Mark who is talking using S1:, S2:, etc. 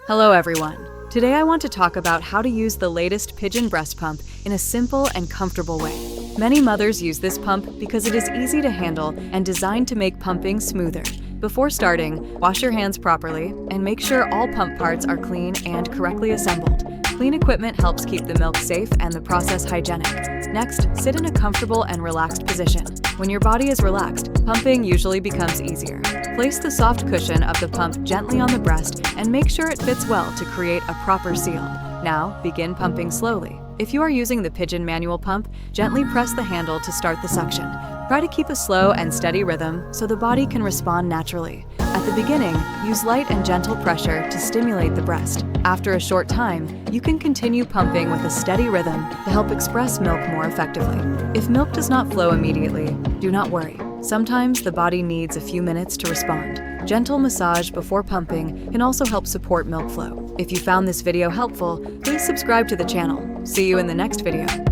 S1: Hello everyone. Today I want to talk about how to use the latest Pigeon breast pump in a simple and comfortable way. Many mothers use this pump because it is easy to handle and designed to make pumping smoother. Before starting, wash your hands properly and make sure all pump parts are clean and correctly assembled. Clean equipment helps keep the milk safe and the process hygienic. Next, sit in a comfortable and relaxed position. When your body is relaxed, pumping usually becomes easier. Place the soft cushion of the pump gently on the breast and make sure it fits well to create a proper seal. Now, begin pumping slowly. If you are using the Pigeon manual pump, gently press the handle to start the suction. Try to keep a slow and steady rhythm so the body can respond naturally. At the beginning, use light and gentle pressure to stimulate the breast. After a short time, you can continue pumping with a steady rhythm to help express milk more effectively. If milk does not flow immediately, do not worry. Sometimes the body needs a few minutes to respond. Gentle massage before pumping can also help support milk flow. If you found this video helpful, please subscribe to the channel. See you in the next video.